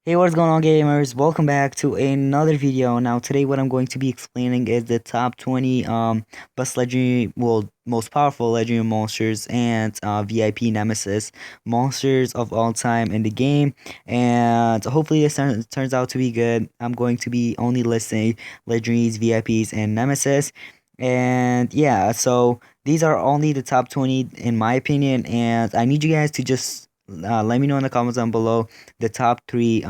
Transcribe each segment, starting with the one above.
Hey, what's going on, gamers? Welcome back to another video. Now, today what I'm going to be explaining is the top 20 best legendary, well, most powerful legendary monsters and VIP nemesis monsters of all time in the game. And hopefully this turns out to be good. I'm going to be only listing legendaries, VIPs, and nemesis. And yeah, so these are only the top 20 in my opinion, and I need you guys to just let me know in the comments down below the top three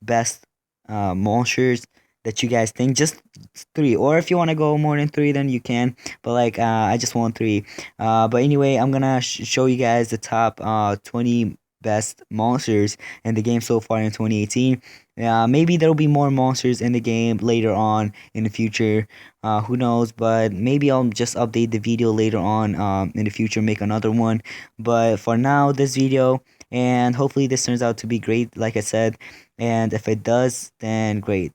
best monsters that you guys think. Just three, or if you want to go more than three, then you can. But like I just want three. But anyway, I'm gonna show you guys the top 20 best monsters in the game so far in 2018. Maybe there'll be more monsters in the game later on in the future. Who knows? But maybe I'll just update the video later on in the future, make another one. But for now, this video, and hopefully this turns out to be great, like I said. And if it does, then great.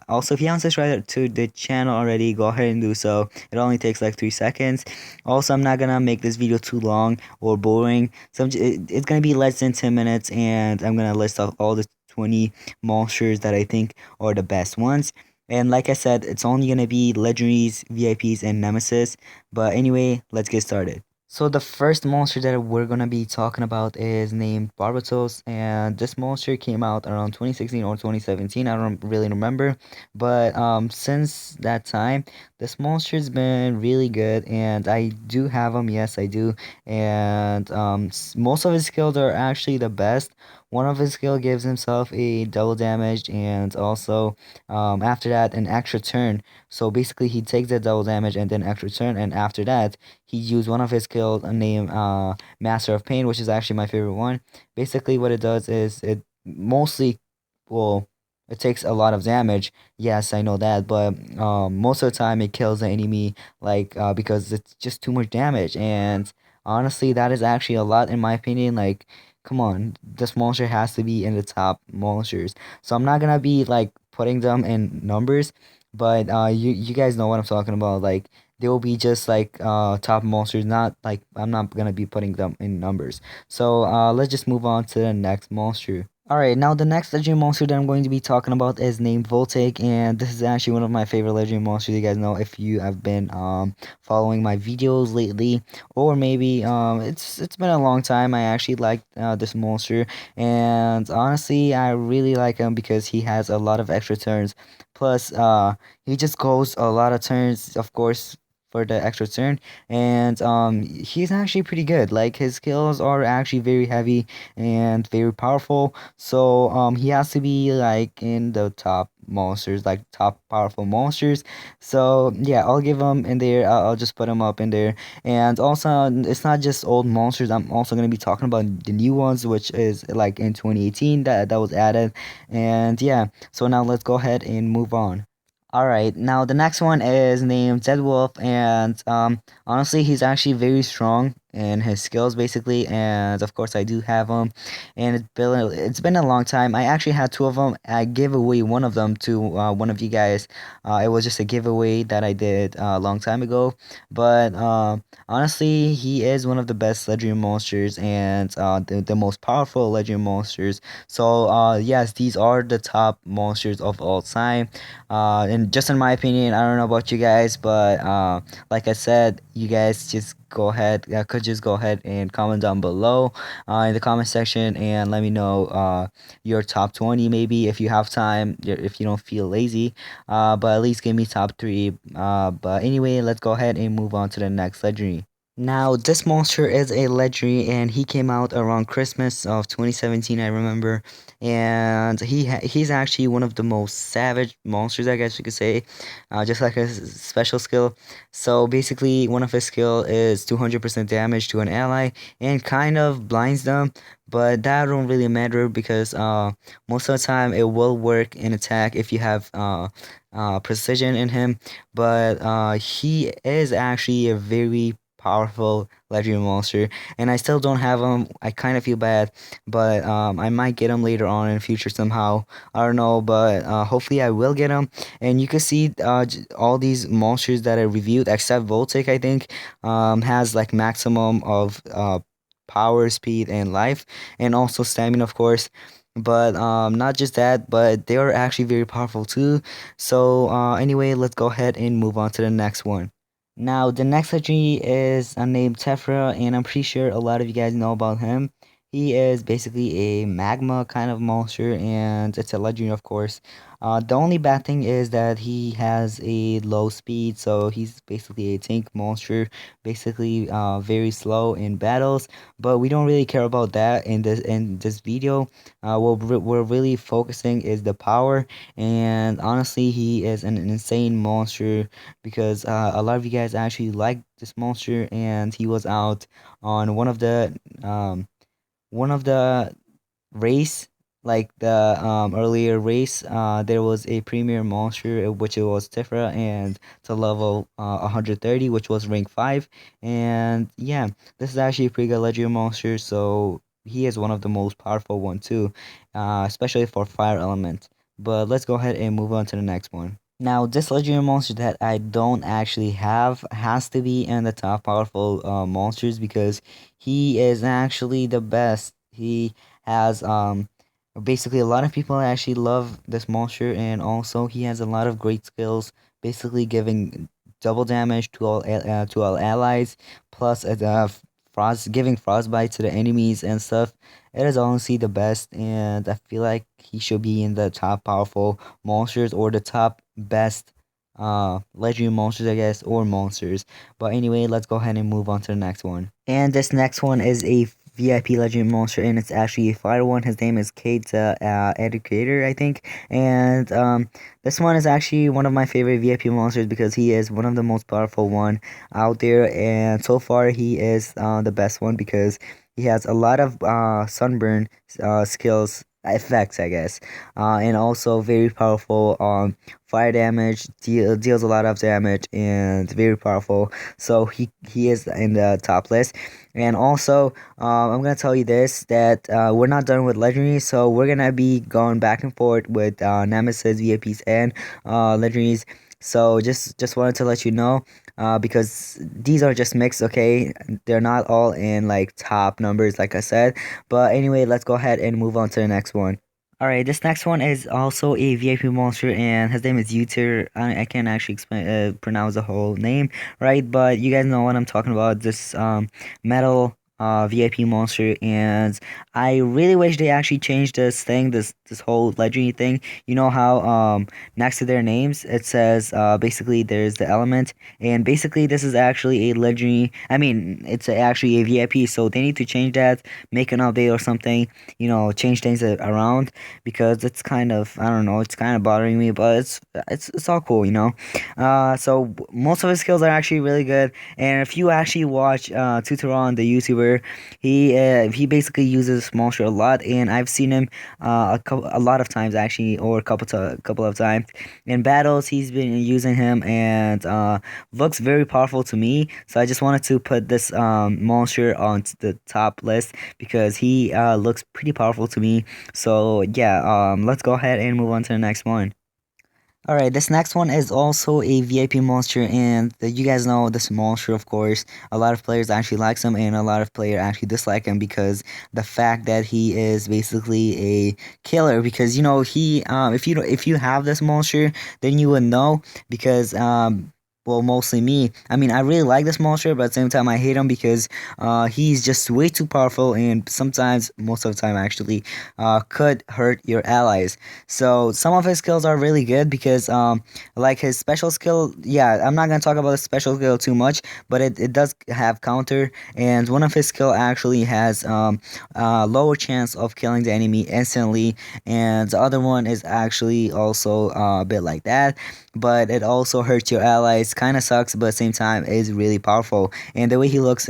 Also, if you haven't subscribed to the channel already, go ahead and do so. It only takes like 3 seconds. Also, I'm not gonna make this video too long or boring, so it's gonna be less than 10 minutes, and I'm gonna list off all the 20 monsters that I think are the best ones. And like I said, it's only gonna be legendaries, VIPs, and nemesis. But anyway, let's get started. So the first monster that we're gonna be talking about is named Barber Toast, and this monster came out around 2016 or 2017. I don't really remember, but since that time, this monster's been really good, and I do have him. Yes, I do, and most of his skills are actually the best. One of his skill gives himself a double damage, and also after that an extra turn. So basically, he takes the double damage and then extra turn, and after that he used one of his skills named Master of Pain, which is actually my favorite one. Basically, what it does is it mostly, well, it takes a lot of damage. Yes, I know that, but most of the time it kills the enemy, like because it's just too much damage. And honestly, that is actually a lot in my opinion. Like, come on, this monster has to be in the top monsters. So I'm not gonna be like putting them in numbers, but you guys know what I'm talking about. Like, they will be just like top monsters, not like I'm not gonna be putting them in numbers. So let's just move on to the next monster. Alright, now the next legendary monster that I'm going to be talking about is named Voltaic, and this is actually one of my favorite legendary monsters. You guys know if you have been following my videos lately, or maybe it's been a long time. I actually like this monster, and honestly I really like him because he has a lot of extra turns. Plus he just goes a lot of turns, of course, for the extra turn, and he's actually pretty good. Like, his skills are actually very heavy and very powerful. So he has to be like in the top monsters, like top powerful monsters. So yeah, I'll give him in there. I'll just put him up in there. And also, it's not just old monsters. I'm also gonna be talking about the new ones, which is like in 2018 that was added. And yeah, so now let's go ahead and move on. All right, now the next one is named Dead Wolf, and honestly, he's actually very strong in his skills, basically, and of course, I do have him, and it's been a long time. I actually had two of them. I gave away one of them to one of you guys. It was just a giveaway that I did a long time ago, but honestly, he is one of the best legendary monsters and the most powerful legendary monsters. So yes, these are the top monsters of all time. And just in my opinion, I don't know about you guys, but like I said, you guys just go ahead, could just go ahead and comment down below in the comment section and let me know your top 20, maybe if you have time, if you don't feel lazy, but at least give me top three. But anyway, let's go ahead and move on to the next legendary. Now, this monster is a legendary, and he came out around Christmas of 2017, I remember. And he's actually one of the most savage monsters, I guess you could say, just like a special skill. So basically, one of his skill is 200% damage to an ally and kind of blinds them. But that don't really matter because most of the time it will work in attack if you have precision in him. But he is actually a very powerful legendary monster, and I still don't have him. I kind of feel bad, but I might get him later on in the future somehow. I don't know, but hopefully I will get him. And you can see all these monsters that I reviewed, except Voltic, I think, has like maximum of power, speed, and life, and also stamina, of course. But not just that, but they are actually very powerful too. So anyway, let's go ahead and move on to the next one. Now, the next legendary is Unnamed Tephra, and I'm pretty sure a lot of you guys know about him. He is basically a magma kind of monster, and it's a legendary, of course. The only bad thing is that he has a low speed, so he's basically a tank monster, basically very slow in battles. But we don't really care about that in this video. What we're really focusing is the power, and honestly, he is an insane monster because a lot of you guys actually like this monster, and he was out on one of the race, like the earlier race. There was a premier monster, which it was Tephra, and to level 130, which was rank 5. And yeah, this is actually a pretty good legendary monster, so he is one of the most powerful one too, especially for fire element. But let's go ahead and move on to the next one. Now, this legendary monster that I don't actually have has to be in the top powerful monsters because he is actually the best. He has basically a lot of people actually love this monster, and also he has a lot of great skills, basically giving double damage to all allies, plus giving frostbite to the enemies and stuff. It is honestly the best, and I feel like he should be in the top powerful monsters or the top best legendary monsters, I guess, or monsters. But anyway, let's go ahead and move on to the next one. And this next one is a VIP legendary monster, and it's actually a fire one. His name is Kade Educator, I think. And this one is actually one of my favorite VIP monsters because he is one of the most powerful one out there, and so far he is the best one because he has a lot of sunburn skills effects, I guess, and also very powerful fire damage, deals a lot of damage, and very powerful. So he is in the top list. And also, I'm gonna tell you this, that we're not done with legendaries, so we're gonna be going back and forth with Nemesis, VIPs, and legendaries. So just wanted to let you know, because these are just mixed, okay? They're not all in like top numbers, like I said. But anyway, let's go ahead and move on to the next one. All right, this next one is also a VIP monster, and his name is Uter. I can't actually explain pronounce the whole name, right? But you guys know what I'm talking about. This metal VIP monster, and I really wish they actually changed this whole legendary thing. You know how next to their names it says basically there's the element, and basically this is actually a legendary. I mean, it's actually a VIP, so they need to change that, make an update or something. Change things around because it's kind of, I don't know, it's kind of bothering me, but it's all cool. So most of his skills are actually really good, and if you actually watch Tutoron, the YouTuber, he basically uses small shot a lot, and I've seen him a lot of times actually, or a couple of times in battles. He's been using him, and looks very powerful to me. So I just wanted to put this monster on the top list because he looks pretty powerful to me. So yeah, let's go ahead and move on to the next one. All right, this next one is also a VIP monster, and you guys know this monster, of course. A lot of players actually likes him, and a lot of players actually dislike him because the fact that he is basically a killer. Because if you have this monster, then you would know because well, mostly me. I mean, I really like this monster, but at the same time, I hate him because he's just way too powerful, and sometimes, most of the time, actually, could hurt your allies. So some of his skills are really good because like his special skill, yeah, I'm not gonna talk about his special skill too much, but it does have counter, and one of his skill actually has lower chance of killing the enemy instantly, and the other one is actually also a bit like that, but it also hurts your allies. Kind of sucks, but at the same time is really powerful, and the way he looks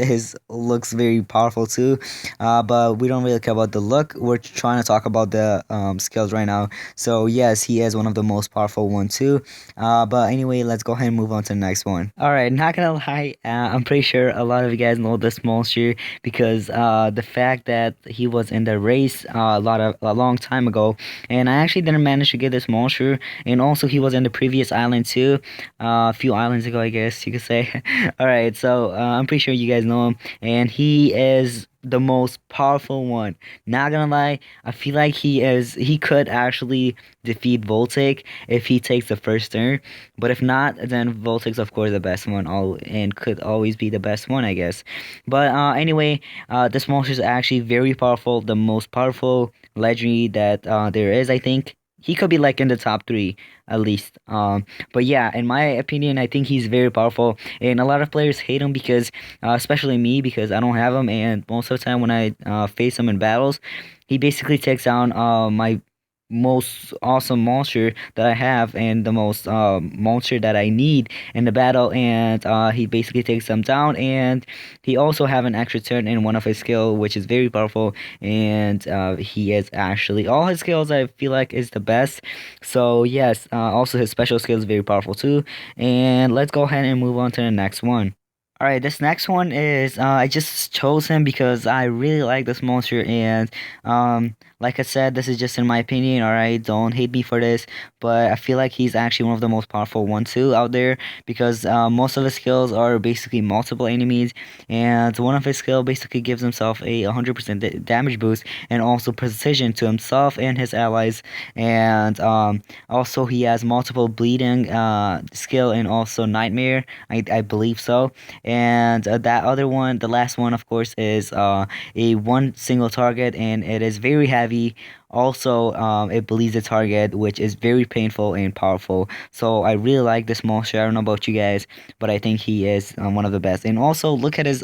very powerful too. But we don't really care about the look. We're trying to talk about the skills right now. So yes, he is one of the most powerful one too. But anyway, let's go ahead and move on to the next one. All right, not gonna lie, I'm pretty sure a lot of you guys know this monster because the fact that he was in the race a long time ago, and I actually didn't manage to get this monster, and also he was in the previous island too, a few islands ago, I guess you could say. All right, so I'm pretty sure you guys know him, and he is the most powerful one. Not gonna lie, I feel like he could actually defeat Voltic if he takes the first turn. But if not, then Voltic's of course the best one, all and could always be the best one, I guess. But anyway, this monster is actually very powerful, the most powerful legendary that there is, I think. He could be like in the top three at least. But yeah, in my opinion, I think he's very powerful, and a lot of players hate him because, especially me, because I don't have him, and most of the time when I face him in battles, he basically takes down my most awesome monster that I have and the most monster that I need in the battle, and he basically takes them down, and he also have an extra turn in one of his skill, which is very powerful, and he is actually all his skills I feel like is the best. So yes, also his special skill is very powerful too, and let's go ahead and move on to the next one. All right, this next one is I just chose him because I really like this monster, and like I said, this is just in my opinion. All right, don't hate me for this, but I feel like he's actually one of the most powerful ones too out there because most of his skills are basically multiple enemies, and one of his skill basically gives himself a 100% damage boost and also precision to himself and his allies, and also he has multiple bleeding skill and also nightmare. I believe so. And that other one, the last one, of course, is a one single target, and it is very heavy. Also, it bleeds the target, which is very painful and powerful. So I really like this monster. I don't know about you guys, but I think he is one of the best. And also, look at his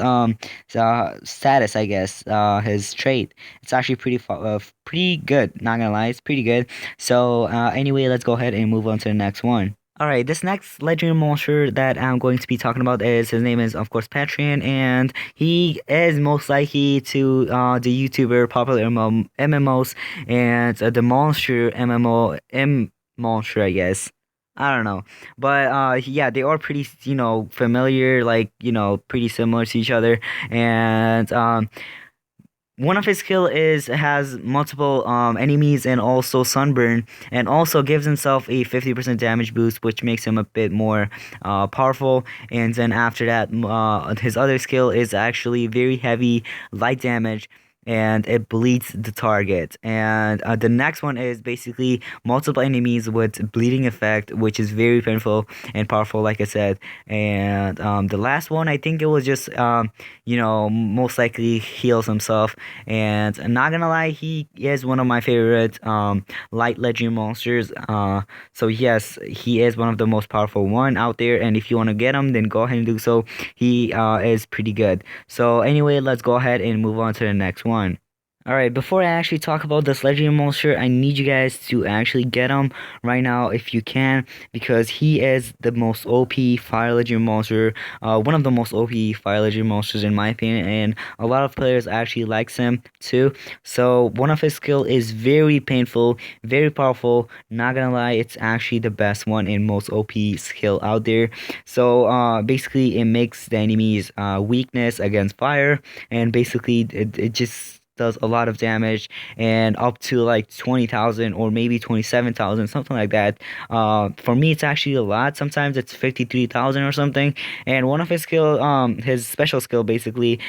status, I guess, his trait. It's actually pretty good. Not gonna lie, it's pretty good. So anyway, let's go ahead and move on to the next one. Alright, this next legendary monster that I'm going to be talking about is his name is of course Patreon, and he is most likely to the YouTuber popular MMOs and the monster MMO monster, I guess. I don't know, but yeah, they are pretty familiar, like pretty similar to each other, and one of his skill is has multiple enemies and also sunburn, and also gives himself a 50% damage boost, which makes him a bit more powerful. And then after that, his other skill is actually very heavy light damage, and it bleeds the target. And the next one is basically multiple enemies with bleeding effect, which is very painful and powerful, like I said. And the last one, I think it was just most likely heals himself. And I'm not gonna lie, he is one of my favorite light legendary monsters. So yes, he is one of the most powerful one out there, and if you want to get him, then go ahead and do so. He is pretty good. So anyway, let's go ahead and move on to the next one. Alright, before I actually talk about this legendary monster, I need you guys to actually get him right now if you can, because he is the most OP fire legendary monster, one of the most OP fire legendary monsters in my opinion, and a lot of players actually likes him too. So one of his skill is very painful, very powerful. Not gonna lie, it's actually the best one and most OP skill out there. So basically it makes the enemies weakness against fire, and basically it just does a lot of damage, and up to like 20,000 or maybe 27,000, something like that. For me it's actually a lot. Sometimes it's 53,000 or something. And one of his special skill basically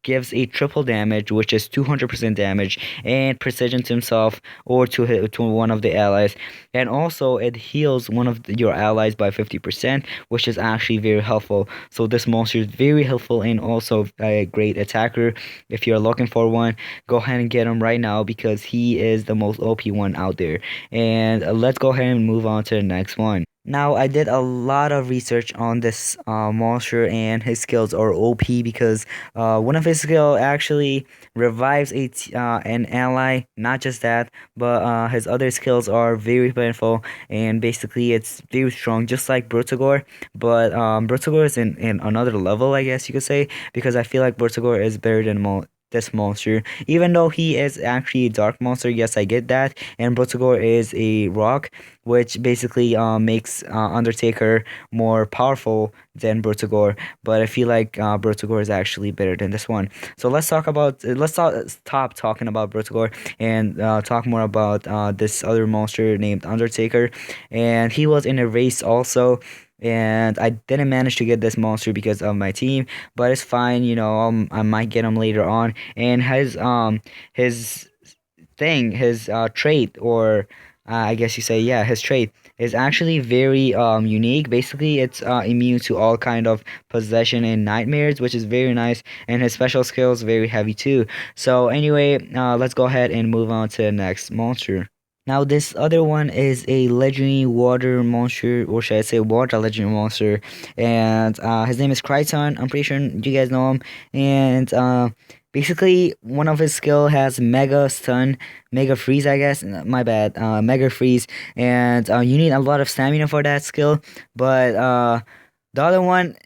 gives a triple damage, which is 200% damage and precision to himself or to one of the allies. And also it heals one of your allies by 50%, which is actually very helpful. So this monster is very helpful and also a great attacker. If you're looking for one, go ahead and get him right now because he is the most OP one out there. And let's go ahead and move on to the next one. Now, I did a lot of research on this monster, and his skills are OP because one of his skill actually revives an ally. Not just that, but his other skills are very painful, and basically it's very strong, just like Brotogor. But Brotogor is in another level, I guess you could say, because I feel like Brotogor is better than this monster, even though he is actually a dark monster. Yes, I get that. And Brotogor is a rock, which basically makes Undertaker more powerful than Brotogor. But I feel like Brotogor is actually better than this one. So stop talking about Brotogor and talk more about this other monster named Undertaker. And he was in a race also. and I didn't manage to get this monster because of my team, but it's fine. I might get him later on. And his his trait, or I guess you say, yeah, his trait is actually very unique. Basically, it's immune to all kind of possession and nightmares, which is very nice. And his special skills very heavy too. So anyway, let's go ahead and move on to the next monster. Now, this other one is a legendary water monster, or should I say water legendary monster, and his name is Kryton. I'm pretty sure you guys know him. And basically, one of his skill has Mega Stun, Mega Freeze, I guess. My bad, Mega Freeze, and you need a lot of stamina for that skill. But the other one,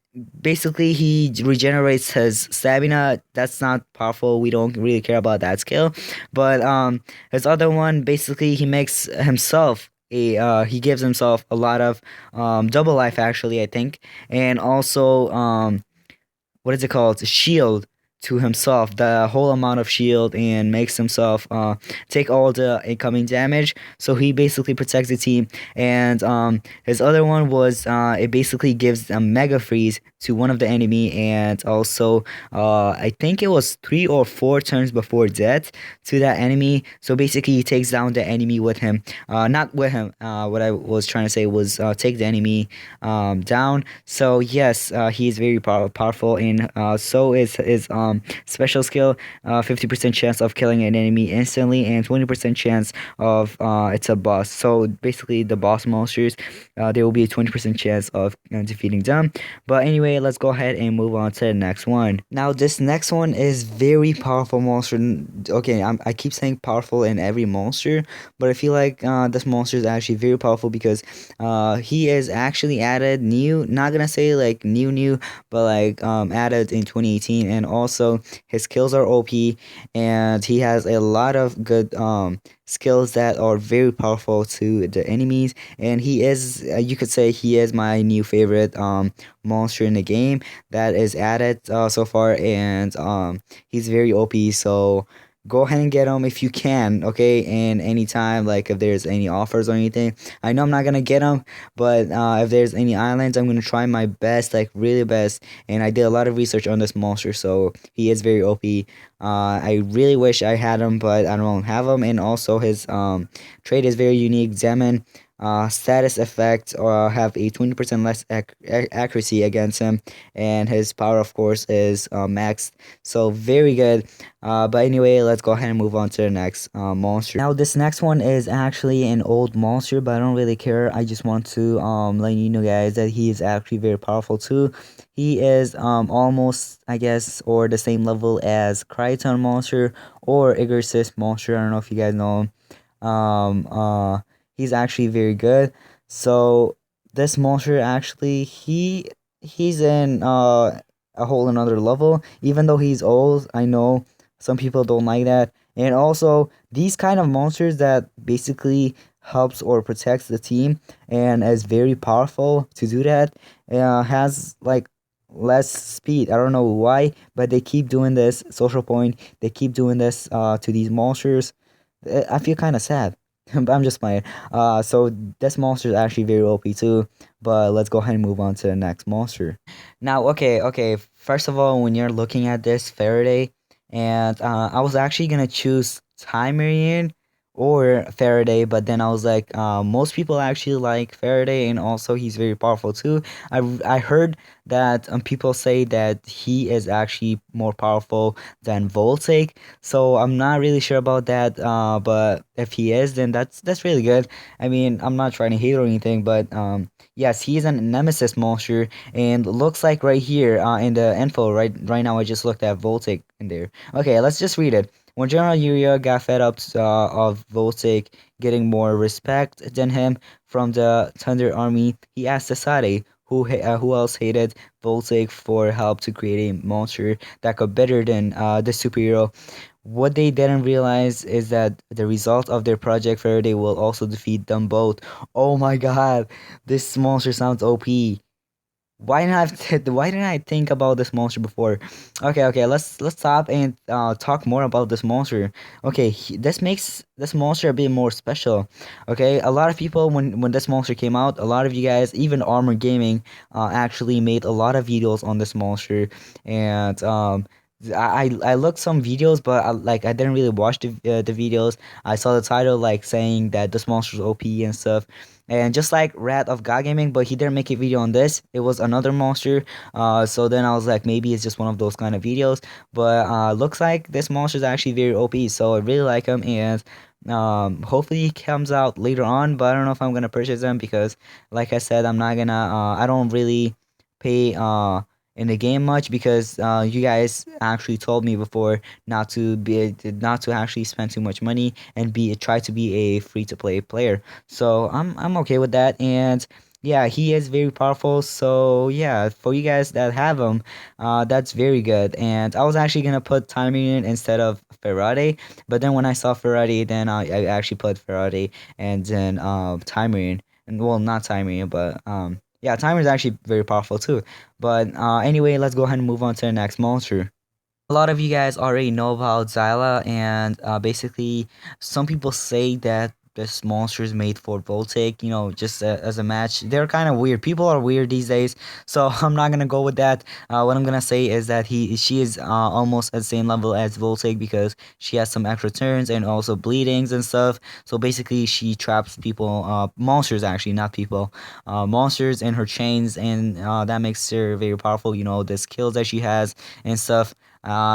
basically, he regenerates his stamina. That's not powerful. We don't really care about that skill. But his other one, basically, he makes himself he gives himself a lot of double life, actually, I think, and also what is it called? Shield to himself, the whole amount of shield, and makes himself take all the incoming damage. So he basically protects the team. And his other one was it basically gives a mega freeze to one of the enemy, and also I think it was 3 or 4 turns before death to that enemy. So basically, he takes down the enemy with him. Not with him. What I was trying to say was take the enemy down. So yes, he is very powerful, and so is his special skill. 50% chance of killing an enemy instantly, and 20% chance of it's a boss. So basically, the boss monsters, there will be a 20% chance of defeating them. But anyway, let's go ahead and move on to the next one. Now, this next one is very powerful monster. Okay, I keep saying powerful in every monster, but I feel like this monster is actually very powerful because he is actually added new. Not gonna say like new, but like added in 2018, and also his skills are OP, and he has a lot of good skills that are very powerful to the enemies. And he is, you could say, he is my new favorite monster in the game that is added so far, and he's very OP. So go ahead and get him if you can, okay? And anytime, like if there's any offers or anything, I know I'm not gonna get him, but if there's any islands, I'm gonna try my best, like really best. And I did a lot of research on this monster, so he is very OP. I really wish I had him, but I don't have him. And also his trait is very unique. Zeman status effect have a 20% less accuracy against him, and his power, of course, is maxed. So very good. But anyway, let's go ahead and move on to the next monster. Now, this next one is actually an old monster, but I don't really care. I just want to let you know, guys, that he is actually very powerful too. He is almost, I guess, or the same level as Kryton monster or Igorsis monster. I don't know if you guys know him. He's actually very good. So this monster, actually, he's in a whole another level. Even though he's old, I know some people don't like that. And also, these kind of monsters that basically helps or protects the team and is very powerful to do that, has like less speed. I don't know why, but they keep doing this. Social point, they keep doing this to these monsters. I feel kind of sad. But I'm just playing. So this monster is actually very OP too. But let's go ahead and move on to the next monster. Now, okay. First of all, when you're looking at this Faraday, and I was actually gonna choose Timerian or Faraday, but then I was like, most people actually like Faraday, and also he's very powerful too. I heard that people say that he is actually more powerful than Voltaic, so I'm not really sure about that. But if he is, then that's really good. I mean, I'm not trying to hate or anything, but yes, he is a nemesis monster, and looks like right here in the info, right now I just looked at Voltaic in there. Okay, let's just read it. When General Yuria got fed up of Voltaic getting more respect than him from the Thunder Army, he asked Asade, who else hated Voltaic, for help to create a monster that could better than the superhero. What they didn't realize is that the result of their Project Faraday will also defeat them both. Oh my god, this monster sounds OP. why didn't I think about this monster before? Okay, let's stop and talk more about this monster. Okay, this makes this monster a bit more special. Okay, a lot of people when this monster came out, a lot of you guys, even Armor Gaming, actually made a lot of videos on this monster, and I looked some videos, but I didn't really watch the videos. I saw the title like saying that this monster's OP and stuff. And just like Rat of God Gaming, but he didn't make a video on this. It was another monster. So then I was like, maybe it's just one of those kind of videos. But looks like this monster is actually very OP. So I really like him, and hopefully he comes out later on. But I don't know if I'm gonna purchase them because, like I said, I'm not gonna. I don't really pay in the game much because you guys actually told me before not to actually spend too much money and be try to be a free to play player. So I'm okay with that, and yeah, he is very powerful. So yeah, for you guys that have him, that's very good. And I was actually gonna put Timerian instead of Ferrari, but then when I saw Ferrari, then I actually put Ferrari and then Timerian, and well, not Timerian, but yeah, Timer is actually very powerful too. But anyway, let's go ahead and move on to the next monster. A lot of you guys already know about Zyla, and basically, some people say that this monster is made for Voltic, just as a match. They're kind of weird. People are weird these days, so I'm not gonna go with that. What I'm gonna say is that she is almost at the same level as Voltic because she has some extra turns and also bleedings and stuff. So basically, she traps people, monsters actually, not people, monsters in her chains, and that makes her very powerful. The skills that she has and stuff.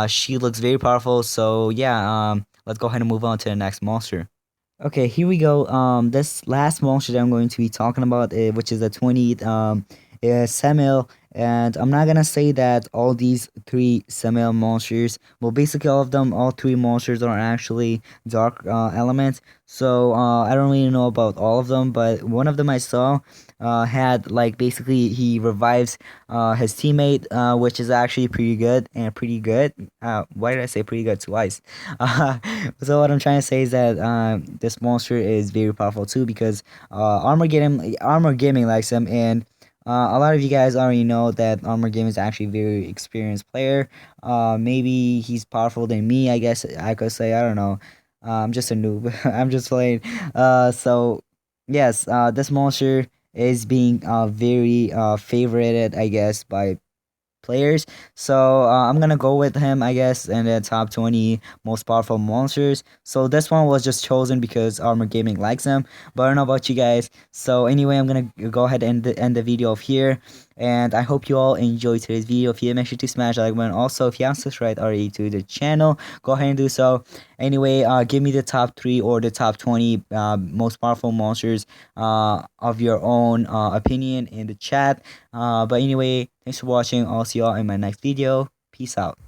She looks very powerful. So yeah, let's go ahead and move on to the next monster. Okay, here we go. This last monster that I'm going to be talking about, which is the 20th, is Samuel. And I'm not gonna say that all these three Samuel monsters, well, basically all of them, all three monsters are actually dark elements. So I don't really know about all of them, but one of them I saw had like basically he revives his teammate, which is actually pretty good and pretty good. Why did I say pretty good twice? So what I'm trying to say is that this monster is very powerful too because Armor Gaming likes him, and a lot of you guys already know that Armor Gaming is actually a very experienced player. Maybe he's powerful than me. I guess I could say. I don't know. I'm just a noob. I'm just playing. So yes, this monster is being very favorited, I guess, by players. So I'm gonna go with him, I guess, in the top 20 most powerful monsters. So this one was just chosen because Armor Gaming likes him. But I don't know about you guys. So anyway, I'm gonna go ahead and end the video off here. And I hope you all enjoyed today's video. If you did, make sure to smash that like button. Also, if you haven't subscribed already to the channel, go ahead and do so. Anyway, give me the top 3 or the top 20 most powerful monsters of your own opinion in the chat. But anyway, thanks for watching. I'll see y'all in my next video. Peace out.